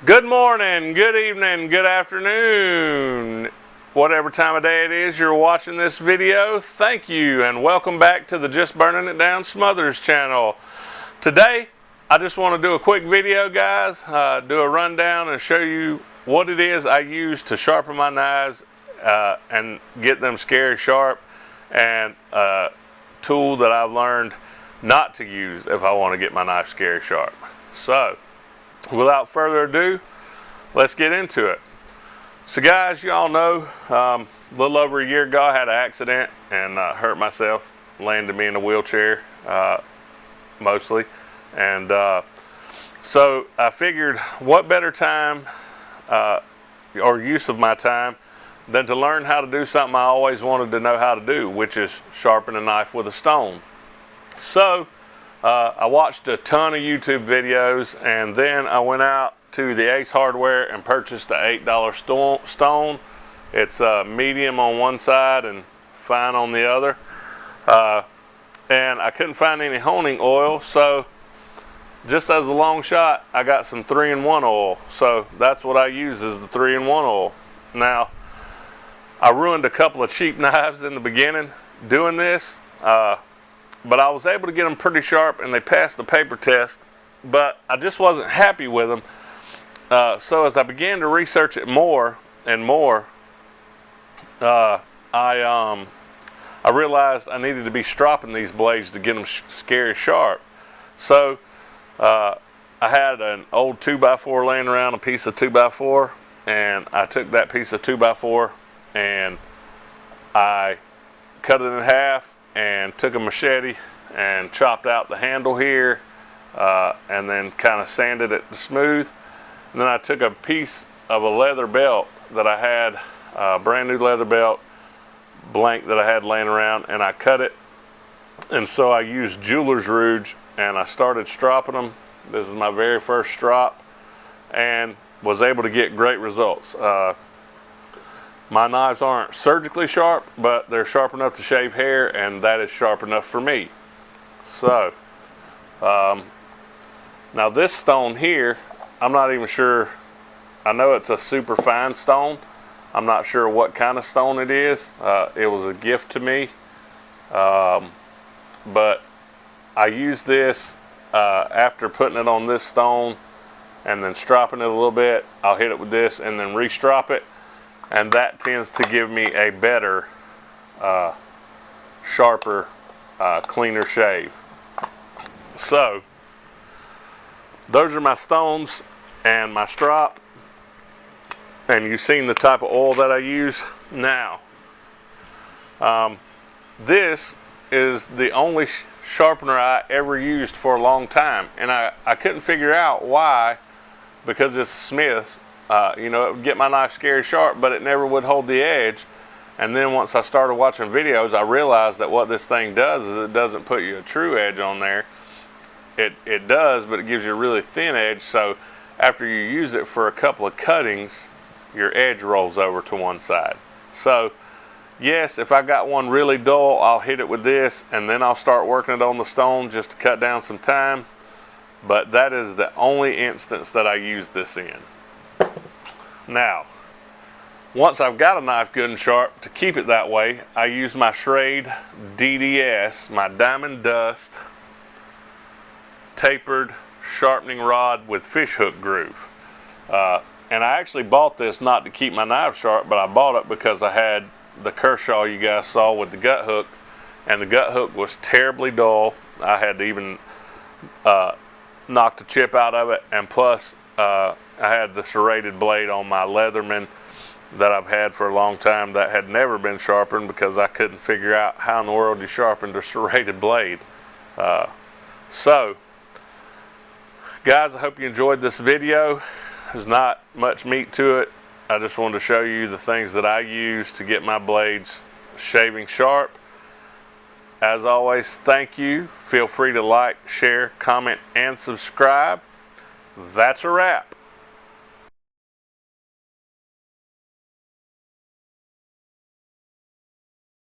Good morning, good evening, good afternoon, whatever time of day it is you're watching this video. Thank you and welcome back to the Just Burning It Down Smothers channel. Today I just want to do a quick video, guys, do a rundown and show you what it is I use to sharpen my knives and get them scary sharp, and a tool that I've learned not to use if I want to get my knife scary sharp. So without further ado, let's get into it. So guys, you all know a little over a year ago I had an accident and hurt myself, landed me in a wheelchair mostly, and so I figured what better time or use of my time than to learn how to do something I always wanted to know how to do, which is sharpen a knife with a stone. So I watched a ton of YouTube videos, and then I went out to the Ace Hardware and purchased an $8 stone. It's medium on one side and fine on the other. And I couldn't find any honing oil, so just as a long shot, I got some 3-in-1 oil. So that's what I use, is the 3-in-1 oil. Now, I ruined a couple of cheap knives in the beginning doing this. But I was able to get them pretty sharp and they passed the paper test, but I just wasn't happy with them. So as I began to research it more and more, I realized I needed to be stropping these blades to get them scary sharp. So I had an old 2x4 laying around, a piece of 2x4, and I took that piece of 2x4 and I cut it in half and took a machete and chopped out the handle here, and then kind of sanded it smooth. And then I took a piece of a leather belt that I had, a brand new leather belt blank that I had laying around, and I cut it. And so I used jeweler's rouge and I started stropping them. This is my very first strop, and was able to get great results. My knives aren't surgically sharp, but they're sharp enough to shave hair, and that is sharp enough for me. So, now this stone here, I'm not even sure. I know it's a super fine stone. I'm not sure what kind of stone it is. It was a gift to me, but I used this after putting it on this stone and then stropping it a little bit. I'll hit it with this and then re-strop it. And that tends to give me a better, sharper, cleaner shave. So, those are my stones and my strop. And you've seen the type of oil that I use. Now, this is the only sharpener I ever used for a long time. And I couldn't figure out why, because it's Smith's. You know, it would get my knife scary sharp, but it never would hold the edge. And then once I started watching videos, I realized that what this thing does is it doesn't put you a true edge on there. It does, but it gives you a really thin edge. So after you use it for a couple of cuttings, your edge rolls over to one side. So yes, if I got one really dull, I'll hit it with this, and then I'll start working it on the stone just to cut down some time. But that is the only instance that I use this in. Now, once I've got a knife good and sharp, to keep it that way, I use my Schrade DDS, my Diamond Dust tapered sharpening rod with fishhook groove. And I actually bought this not to keep my knife sharp, but I bought it because I had the Kershaw you guys saw with the gut hook, and the gut hook was terribly dull. I had to even knock the chip out of it, and plus I had the serrated blade on my Leatherman that I've had for a long time that had never been sharpened because I couldn't figure out how in the world you sharpened a serrated blade. So, guys, I hope you enjoyed this video. There's not much meat to it. I just wanted to show you the things that I use to get my blades shaving sharp. As always, thank you. Feel free to like, share, comment, and subscribe. That's a wrap.